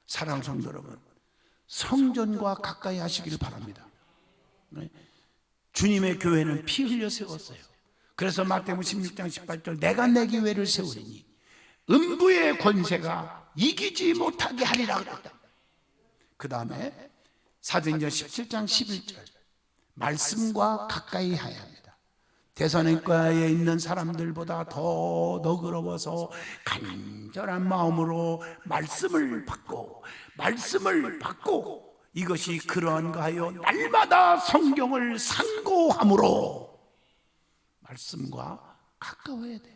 사랑하는 성도 여러분, 성전과 가까이 하시기를 바랍니다. 주님의 교회는 피 흘려 세웠어요. 그래서 마태복음 16장 18절 내가 내 교회를 세우리니 음부의 권세가 이기지 못하게 하리라 그랬다. 그 다음에 사도행전 17장 11절 말씀과 가까이 하여야 합니다. 대선행과에 있는 사람들보다 더 너그러워서 간절한 마음으로 말씀을 받고 이것이 그러한가 하여 날마다 성경을 상고함으로 말씀과 가까워야 돼요.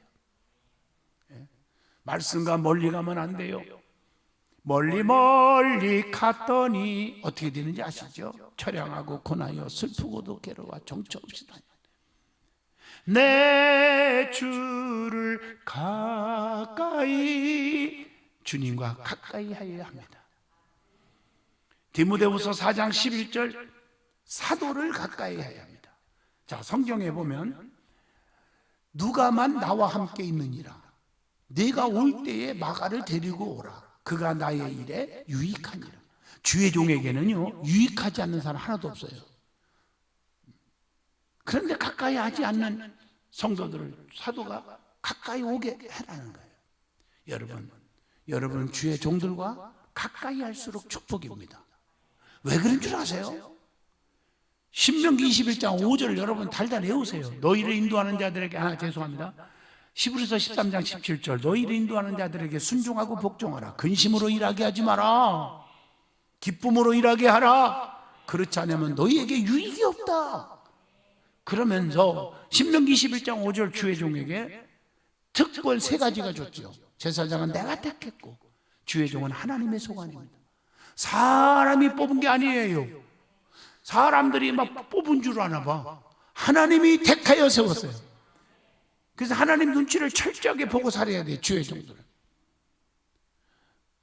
말씀과 멀리 가면 안 돼요. 멀리 갔더니 어떻게 되는지 아시죠? 처량하고 고나여 슬프고도 괴로워 정처 없이 다녀. 내 주를 가까이 주님과 가까이 하여야 합니다. 디모데후서 4장 11절 사도를 가까이 해야 합니다. 자, 성경에 보면 누가만 나와 함께 있느니라 네가 올 때에 마가를 데리고 오라 그가 나의 일에 유익하니라. 주의 종에게는요 유익하지 않는 사람 하나도 없어요. 그런데 가까이 하지 않는 성도들을 사도가 가까이 오게 해라는 거예요. 여러분 주의 종들과 가까이 할수록 축복입니다. 왜 그런 줄 아세요? 신명기 21장 5절 여러분 달달 외우세요. 너희를 인도하는 자들에게 죄송합니다. 히브리서 13장 17절 너희를 인도하는 자들에게 순종하고 복종하라. 근심으로 일하게 하지 마라. 기쁨으로 일하게 하라. 그렇지 않으면 너희에게 유익이 없다. 그러면서 신명기 21장 5절 주의 종에게 특권 3가지가 줬죠. 제사장은 내가 택했고 주의 종은 하나님의 소관입니다. 사람이 뽑은 게 아니에요. 사람들이 막 뽑은 줄 아나 봐. 하나님이 택하여 세웠어요. 그래서 하나님 눈치를 철저하게 보고 살아야 돼요. 주의 종들은.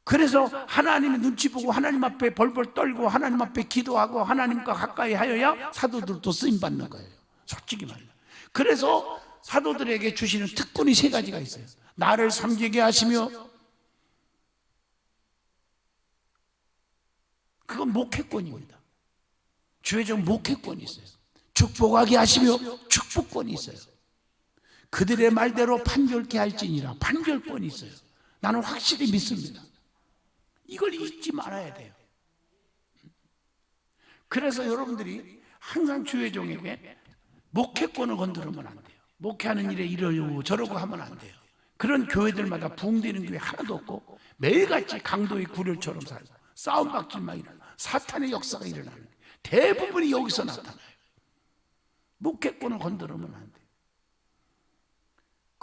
그래서 하나님의 눈치 보고 하나님 앞에 벌벌 떨고 하나님 앞에 기도하고 하나님과 가까이 하여야 사도들도 쓰임받는 거예요. 솔직히 말이야. 그래서 사도들에게 주시는 특권이 3가지가 있어요. 나를 섬기게 하시며, 그건 목회권입니다. 주의적 목회권이 있어요. 축복하게 하시며 축복권이 있어요. 그들의 말대로 판결케 할지니라 판결권이 있어요. 나는 확실히 믿습니다. 이걸 잊지 말아야 돼요. 그래서 여러분들이 항상 주의 종에게 목회권을 건드리면 안 돼요. 목회하는 일에 이러고 저러고 하면 안 돼요. 그런 교회들마다 부흥되는 교회 하나도 없고 매일같이 강도의 구렬처럼 살고 싸움박질만 일어나고 사탄의 역사가 일어나는 대부분이 여기서 나타나요. 목회권을 건드리면 안 돼요.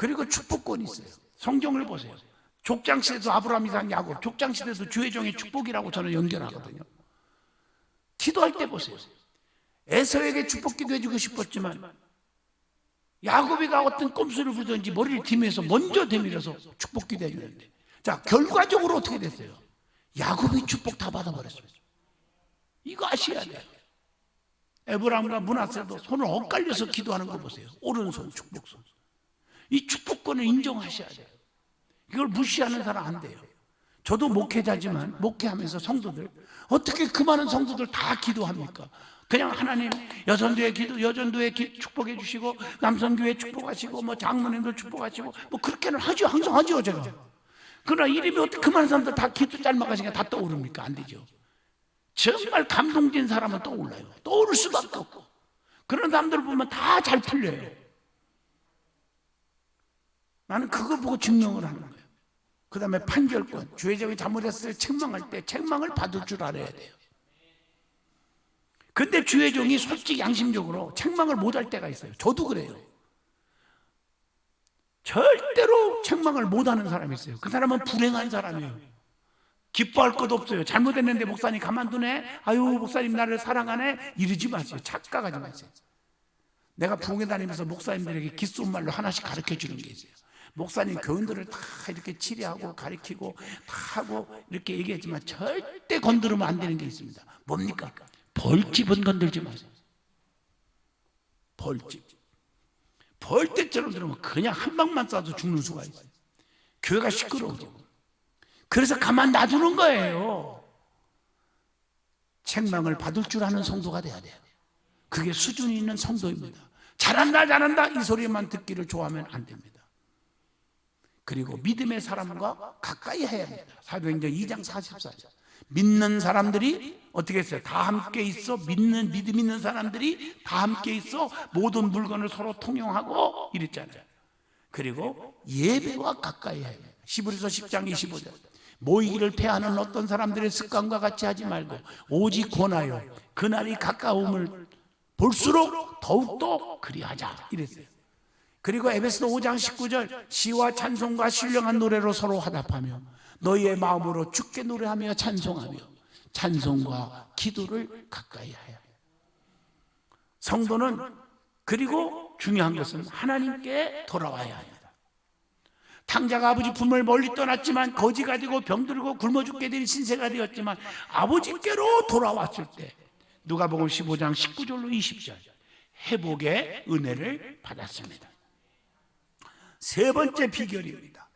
그리고 축복권이 있어요. 성경을 보세요. 족장시대도 아브라함, 이삭, 야곱, 족장시대도 주의종의 축복이라고 저는 연결하거든요. 기도할 때 보세요. 에서에게 축복 기도해주고 싶었지만 야곱이가 어떤 꼼수를 부르든지 머리를 디면서 먼저 대밀어서 축복 기도해주는데, 자, 결과적으로 어떻게 됐어요? 야곱이 축복 다 받아버렸어요. 이거 아셔야 돼요. 에브라임과 므낫세도 손을 엇갈려서 기도하는 거 보세요. 오른손 축복손. 이 축복권을 인정하셔야 돼요. 이걸 무시하는 사람 안 돼요. 저도 목회자지만 목회하면서 성도들, 어떻게 그 많은 성도들 다 기도합니까? 그냥 하나님 여전도회 기도, 축복해 주시고, 남성교회 축복하시고, 뭐 장로님들 축복하시고, 뭐 그렇게는 하죠. 항상 하죠, 제가. 그러나 이름이 어떻게 그 많은 사람들 다 기도 짤막하시니까 다 떠오릅니까? 안 되죠. 정말 감동된 사람은 떠올라요. 떠오를 수밖에 없고, 그런 사람들 보면 다 잘 풀려요. 나는 그거 보고 증명을 하는 거예요. 그 다음에 판결권, 주의적인 잘못했을 때 책망할 때 책망을 받을 줄 알아야 돼요. 근데 주의종이 솔직히 양심적으로 책망을 못할 때가 있어요. 저도 그래요. 절대로 책망을 못하는 사람이 있어요. 그 사람은 불행한 사람이에요. 기뻐할 것도 없어요. 잘못했는데 목사님 가만두네, 아유 목사님 나를 사랑하네, 이러지 마세요. 착각하지 마세요. 내가 부흥회 다니면서 목사님들에게 귓속말로 하나씩 가르쳐 주는 게 있어요. 목사님 교인들을 다 이렇게 치료하고 가르치고 다 하고 이렇게 얘기했지만 절대 건드리면 안 되는 게 있습니다. 뭡니까? 벌집은 건들지 마세요. 벌집. 벌떼처럼 들으면 그냥 한 방만 쏴도 죽는 수가 있어요. 교회가 시끄러워지고. 그래서 가만 놔두는 거예요. 책망을 받을 줄 아는 성도가 돼야 돼요. 그게 수준이 있는 성도입니다. 잘한다 잘한다 이 소리만 듣기를 좋아하면 안 됩니다. 그리고 믿음의 사람과 가까이 해야 합니다. 사도행전 2장 44절. 믿는 사람들이 어떻게 했어요? 다 함께 있어. 믿음 있는 사람들이 다 함께 있어 모든 물건을 서로 통용하고 이랬잖아요. 그리고 예배와 가까이 해야 합니다. 히브리서 10장 25절. 모이기를 패하는 어떤 사람들의 습관과 같이 하지 말고 오직 권하여 그날이 가까움을 볼수록 더욱더 그리하자 이랬어요. 그리고 에베소서 5장 19절. 시와 찬송과 신령한 노래로 서로 화답하며 너희의 마음으로 주께 노래하며 찬송하며 찬송과 기도를 가까이 하여. 성도는 그리고 중요한 것은 하나님께 돌아와야 합니다. 탕자가 아버지 품을 멀리 떠났지만 거지가 되고 병들고 굶어 죽게 된 신세가 되었지만 아버지께로 돌아왔을 때 누가복음 15장 19절로 20절 회복의 은혜를 받았습니다. 세 번째 비결입니다.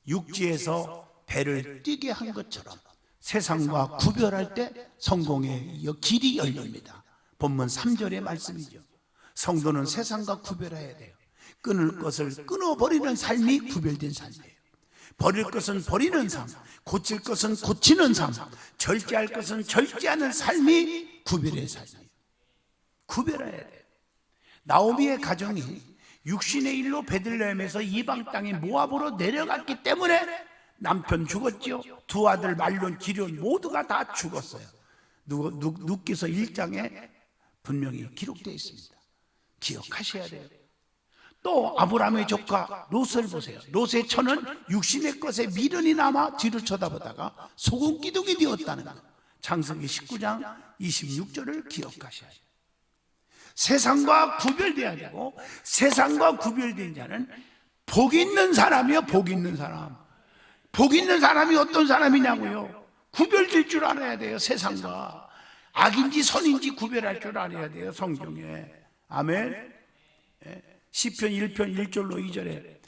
육지에서 배를 뛰게 한 것처럼 세상과 구별할 때 성공의 길이 열립니다. 본문 3절의 말씀이죠. 성도는 세상과 구별해야 돼요. 끊을 것을 끊어버리는 삶이 구별된 삶이에요. 버릴 것은 버리는 삶, 고칠 것은 고치는 삶, 절제할 것은 절제하는 삶이 구별의 삶이에요. 구별해야 돼요. 나오미의 가정이 육신의 일로 베들레헴에서 이방 땅인 모압으로 내려갔기 때문에 남편 죽었죠. 두 아들 말론, 기럇 모두가 다 죽었어요. 룻기서 1장에 분명히 기록되어 있습니다. 기억하셔야 돼요. 또 아브라함의 조카 롯을 보세요. 롯의 처는 육신의 것에 미련이 남아 뒤를 쳐다보다가 소금 기둥이 되었다는 것. 창세기 19장 26절을 기억하셔야 돼요. 세상과 구별돼야 되고, 세상과 구별된 자는 복 있는 사람이요. 복 있는 사람. 복 있는 사람이 어떤 사람이냐고요? 구별될 줄 알아야 돼요. 세상과 악인지 선인지 구별할 줄 알아야 돼요. 성경에. 아멘. 시편 1편 1절로 2절에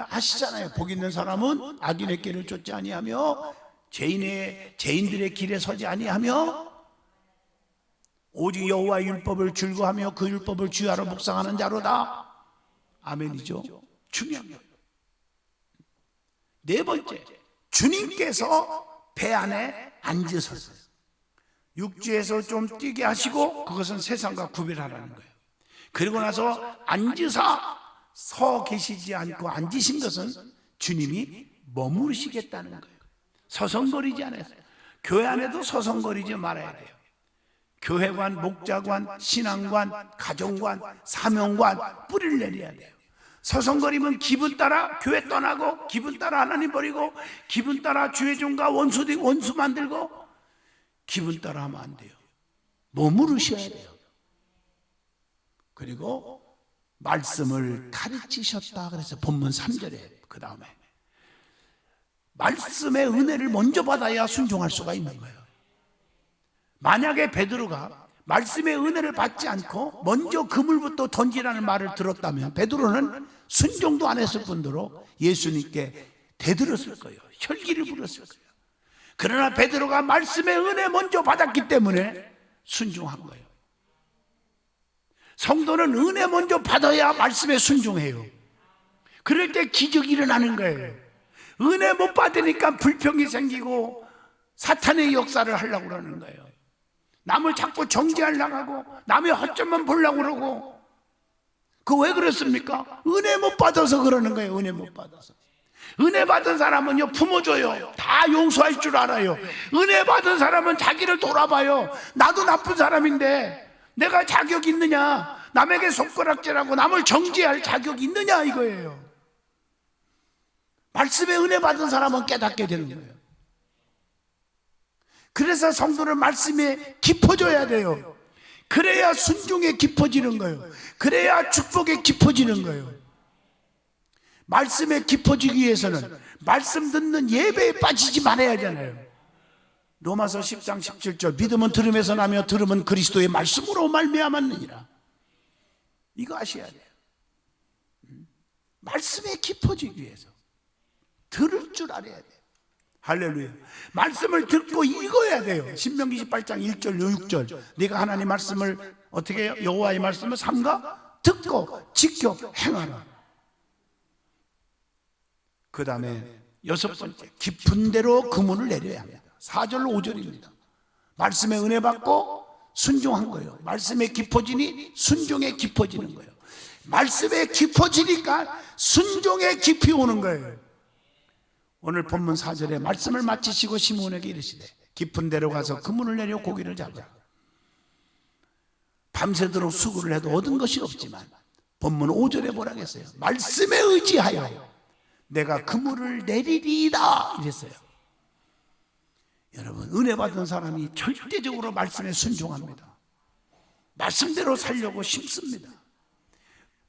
아시잖아요. 복 있는 사람은 악인의 길을 쫓지 아니하며 죄인들의 길에 서지 아니하며 오직 여호와의 율법을 즐거워하며 그 율법을 주야로 묵상하는 자로다. 아멘이죠. 중요한 거예요. 네 번째, 주님께서 배 안에 앉으셨어요. 육지에서 좀 뛰게 하시고 그것은 세상과 구별하라는 거예요. 그리고 나서 앉으사 서 계시지 않고 앉으신 것은 주님이 머무르시겠다는 거예요. 서성거리지 않아요. 교회 안에도 서성거리지 말아야 돼요. 교회관, 목자관, 신앙관, 가정관, 사명관 뿌리를 내려야 돼요. 서성거리면 기분 따라 교회 떠나고, 기분 따라 하나님 버리고, 기분 따라 주의 종과 원수 만들고, 기분 따라 하면 안 돼요. 머무르셔야 돼요. 그리고 말씀을 가르치셨다 그래서 본문 3절에 그 다음에 말씀의 은혜를 먼저 받아야 순종할 수가 있는 거예요. 만약에 베드로가 말씀의 은혜를 받지 않고 먼저 그물부터 던지라는 말을 들었다면 베드로는 순종도 안 했을 뿐더러 예수님께 대들었을 거예요. 혈기를 부렸을 거예요. 그러나 베드로가 말씀의 은혜 먼저 받았기 때문에 순종한 거예요. 성도는 은혜 먼저 받아야 말씀에 순종해요. 그럴 때 기적이 일어나는 거예요. 은혜 못 받으니까 불평이 생기고 사탄의 역사를 하려고 그러는 거예요. 남을 자꾸 정죄하려고 하고 남의 허점만 보려고 그러고. 그 왜 그렇습니까? 은혜 못 받아서 그러는 거예요. 은혜 못 받아서. 은혜 받은 사람은요 품어줘요. 다 용서할 줄 알아요. 은혜 받은 사람은 자기를 돌아봐요. 나도 나쁜 사람인데 내가 자격 있느냐, 남에게 손가락질하고 남을 정죄할 자격이 있느냐 이거예요. 말씀에 은혜 받은 사람은 깨닫게 되는 거예요. 그래서 성도는 말씀에 깊어져야 돼요. 그래야 순종에 깊어지는 거예요. 그래야 축복에 깊어지는 거예요. 말씀에 깊어지기 위해서는 말씀 듣는 예배에 빠지지 말아야 하잖아요. 로마서 10장 17절 믿음은 들음에서 나며 들음은 그리스도의 말씀으로 말미암았느니라. 이거 아셔야 돼요. 말씀에 깊어지기 위해서 들을 줄 알아야 돼요. 할렐루야. 말씀을 듣고 읽어야 돼요. 신명기 18장 1절 6절 네가 하나님 말씀을 어떻게 해요? 여호와의 말씀을 삼가 듣고 지켜 행하라. 그 다음에 여섯 번째, 깊은 데로 그물을 내려야 합니다. 4절 5절입니다. 말씀에 은혜 받고 순종한 거예요. 말씀에 깊어지니 순종에 깊어지는 거예요. 말씀에 깊어지니까 순종에 깊이 오는 거예요. 오늘 본문 4절에 말씀을 마치시고 시몬에게 이르시되 깊은 데로 가서 그물을 내려 고기를 잡으라. 밤새도록 수고를 해도 얻은 것이 없지만 본문 5절에 뭐라 했어요? 말씀에 의지하여 내가 그물을 내리리이다 이랬어요. 여러분, 은혜 받은 사람이 절대적으로 말씀에 순종합니다. 말씀대로 살려고 힘씁니다.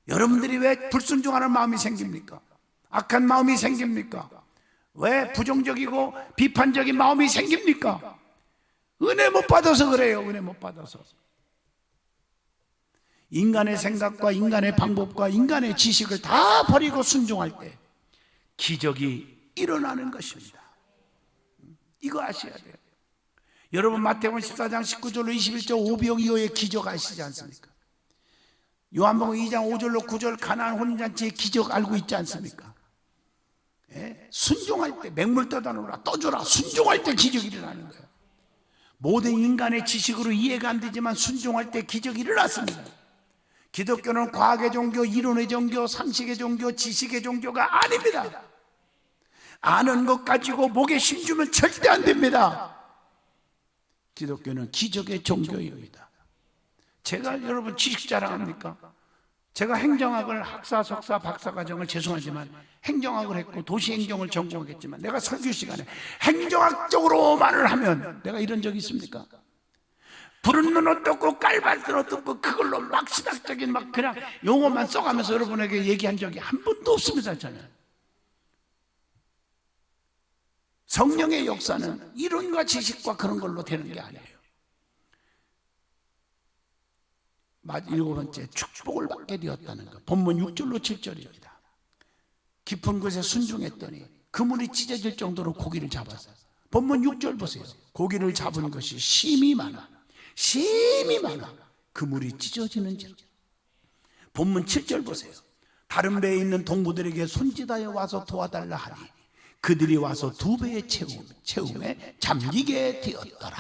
여러분들이 왜 불순종하는 마음이 생깁니까? 악한 마음이 생깁니까? 왜 부정적이고 비판적인 마음이 생깁니까? 은혜 못 받아서 그래요. 은혜 못 받아서. 인간의 생각과 인간의 방법과 인간의 지식을 다 버리고 순종할 때 기적이 일어나는 것입니다. 이거 아셔야 돼요. 여러분, 마태복음 14장 19절로 21절 오병이어의 기적 아시지 않습니까? 요한복음 2장 5절로 9절 가나안 혼인잔치의 기적 알고 있지 않습니까? 예? 순종할 때 맹물 떠다 놓으라, 떠주라. 순종할 때 기적이 일어나는 거예요. 모든 인간의 지식으로 이해가 안 되지만 순종할 때 기적이 일어났습니다. 기독교는 과학의 종교, 이론의 종교, 상식의 종교, 지식의 종교가 아닙니다. 아는 것 가지고 목에 힘주면 절대 안 됩니다. 기독교는 기적의 종교입니다. 제가 여러분 지식 자랑합니까? 제가 행정학을 학사, 석사, 박사 과정을 죄송하지만 행정학을 했고 도시행정을 전공했지만 내가 설교 시간에 행정학적으로만을 하면 내가 이런 적이 있습니까? 부른 눈 어떻고 깔발 눈 어떻고 그걸로 막 신학적인 막 그냥 용어만 써가면서 여러분에게 얘기한 적이 한 번도 없습니다. 저는 성령의 역사는 이론과 지식과 그런 걸로 되는 게 아니에요. 일곱 번째, 축복을 받게 되었다는 것. 본문 6절로 7절입니다. 깊은 곳에 순종했더니 그물이 찢어질 정도로 고기를 잡았어요. 본문 6절 보세요. 고기를 잡은 것이 심이 많아 그물이 찢어지는지라. 본문 7절 보세요. 다른 배에 있는 동무들에게 손짓하여 와서 도와달라 하니 그들이 와서 2배의 채움에 잠기게 되었더라.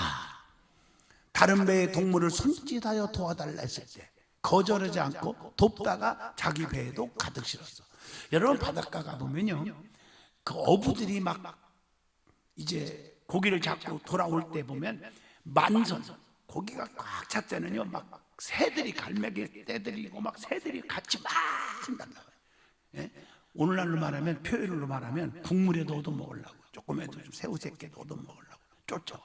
다른 배의 동물을 손짓하여 도와달라 했을 때 거절하지 않고 돕다가 자기 배에도 가득 실었어. 여러분, 바닷가 가보면요, 그 어부들이 막 이제 고기를 잡고 돌아올 때 보면 만선 고기가 꽉 찼 때는요 막 새들이 갈매기 떼들이고 막 새들이 같이 막 한단다. 예? 오늘날로 말하면, 표현으로 말하면 국물에도 얻어먹으려고, 조금에도 좀 새우새끼도 얻어먹으려고 쫓아.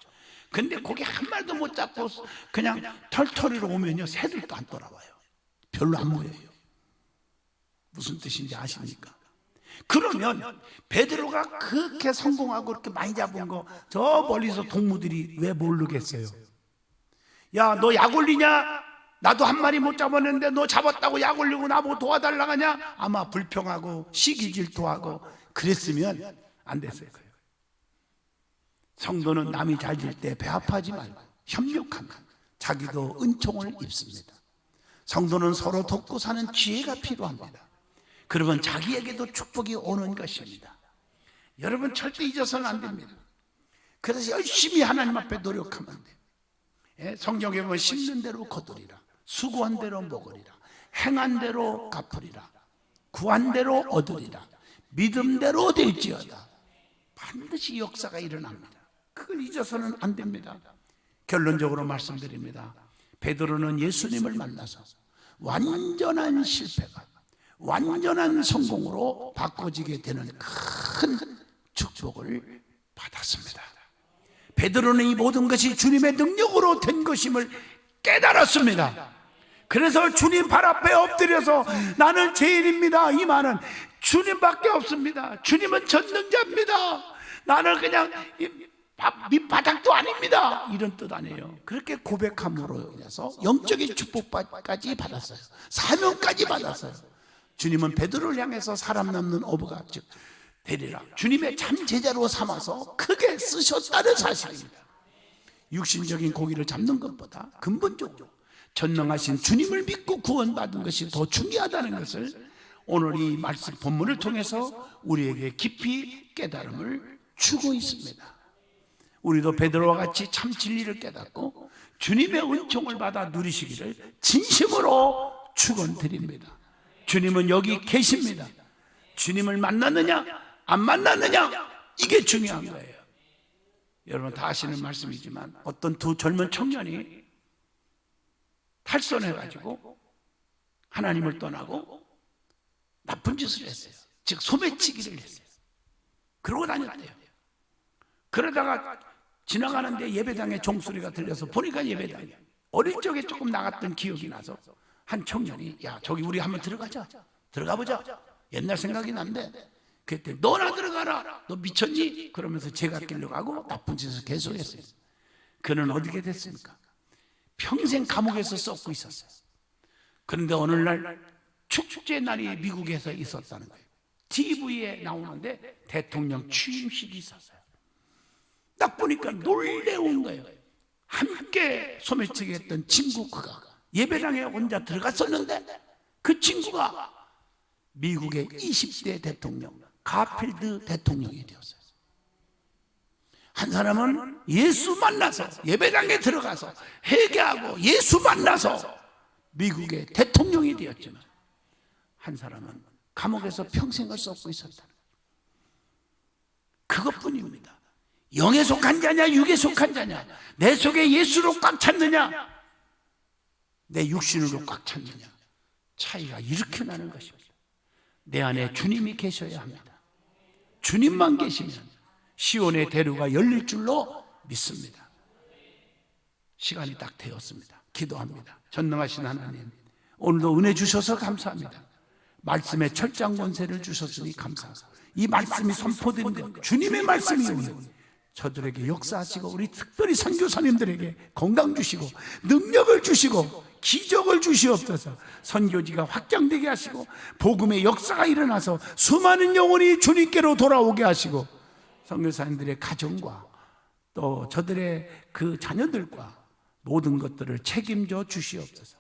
근데 고기 한 마리도 못 잡고 그냥 털털이로 오면요, 새들도 안 돌아와요. 별로 안 모여요. 무슨 뜻인지 아십니까? 그러면 베드로가 그렇게 성공하고 그렇게 많이 잡은 거 저 멀리서 동무들이 왜 모르겠어요? 야, 너 약 올리냐? 나도 한 마리 못 잡았는데 너 잡았다고 약 올리고 나보고 도와달라고 하냐? 아마 불평하고 시기 질투하고 그랬으면 안 됐을 거예요. 성도는 남이 잘 질 때 배 아파하지 말고 협력하면 자기도 은총을 입습니다. 성도는 서로 돕고 사는 지혜가 필요합니다. 그러면 자기에게도 축복이 오는 것입니다. 여러분 절대 잊어서는 안 됩니다. 그래서 열심히 하나님 앞에 노력하면 돼요. 예? 성경에 보면 심는 대로 거두리라, 수고한 대로 먹으리라, 행한 대로 갚으리라, 구한 대로 얻으리라, 믿음대로 될지어다. 반드시 역사가 일어납니다. 그걸 잊어서는 안 됩니다. 결론적으로 말씀드립니다. 베드로는 예수님을 만나서 완전한 실패가 완전한 성공으로 바꿔지게 되는 큰 축복을 받았습니다. 베드로는 이 모든 것이 주님의 능력으로 된 것임을 깨달았습니다. 그래서 주님 발 앞에 엎드려서 나는 죄인입니다, 이 말은 주님밖에 없습니다. 주님은 전능자입니다. 나는 그냥 밑바닥도 아닙니다, 이런 뜻 아니에요. 그렇게 고백함으로 인해서 영적인 축복까지 받았어요. 사명까지 받았어요. 주님은 베드로를 향해서 사람 남는 어부가 즉 되리라, 주님의 참 제자로 삼아서 크게 쓰셨다는 사실입니다. 육신적인 고기를 잡는 것보다 근본적으로 전능하신 주님을 믿고 구원받은 것이 더 중요하다는 것을 오늘 이 말씀 본문을 통해서 우리에게 깊이 깨달음을 주고 있습니다. 우리도 베드로와 같이 참 진리를 깨닫고 주님의 은총을 받아 누리시기를 진심으로 축원드립니다. 주님은 여기 계십니다. 주님을 만났느냐 안 만났느냐, 이게 중요한 거예요. 여러분 다 아시는 말씀이지만 어떤 두 젊은 청년이 탈선해가지고 하나님을 떠나고 나쁜 짓을 했어요. 즉 소매치기를 했어요. 그러고 다녔대요. 그러다가 지나가는데 예배당에 종소리가 들려서 보니까 예배당에 어릴 적에 조금 나갔던 기억이 나서 한 청년이 야, 저기 우리 한번 들어가자, 들어가보자, 옛날 생각이 난대. 그때 너나 들어가라, 너 미쳤니? 그러면서 제가 끌려가고 나쁜 짓을 계속했어요. 그는 어떻게 됐습니까? 평생 감옥에서 썩고 있었어요. 그런데 어느 날 축제 날이 미국에서 있었다는 거예요. TV에 나오는데 대통령 취임식이 있었어요. 딱 보니까 놀래운 거예요. 함께 소매치기 했던 친구 그가 예배당에 혼자 들어갔었는데 그 친구가 미국의 20대 대통령 가필드 대통령이 되었어요. 한 사람은 예수 만나서 예배당에 들어가서 회개하고 예수 만나서 미국의 대통령이 되었지만 한 사람은 감옥에서 평생을 썩고 있었다. 그것뿐입니다. 영에 속한 자냐 육에 속한 자냐, 내 속에 예수로 꽉 찼느냐 내 육신으로 꽉 찼느냐, 차이가 이렇게 나는 것입니다. 내 안에 주님이 계셔야 합니다. 주님만 계시면 시온의 대로가 열릴 줄로 믿습니다. 시간이 딱 되었습니다. 기도합니다. 전능하신 하나님, 오늘도 은혜 주셔서 감사합니다. 말씀의 철장 권세를 주셨으니 감사하고 이 말씀이 선포된 것, 주님의 말씀이 오늘 저들에게 역사하시고 우리 특별히 선교사님들에게 건강 주시고 능력을 주시고 기적을 주시옵소서. 선교지가 확장되게 하시고 복음의 역사가 일어나서 수많은 영혼이 주님께로 돌아오게 하시고 선교사님들의 가정과 또 저들의 그 자녀들과 모든 것들을 책임져 주시옵소서.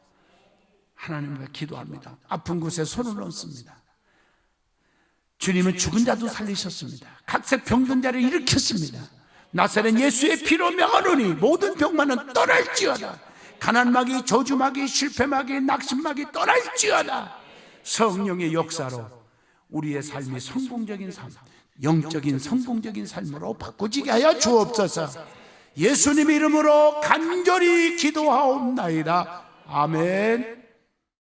하나님과 기도합니다. 아픈 곳에 손을 얹습니다. 주님은 죽은 자도 살리셨습니다. 각색 병든 자를 일으켰습니다. 나사렛 예수의 피로 명하노니 모든 병만은 떠날지어다. 가난마귀, 저주마귀, 실패마귀, 낙심마귀 떠날지어다. 성령의 역사로 우리의 삶이 성공적인 삶, 영적인 성공적인 삶으로 바꾸지게 하여 주옵소서. 예수님 이름으로 간절히 기도하옵나이다. 아멘.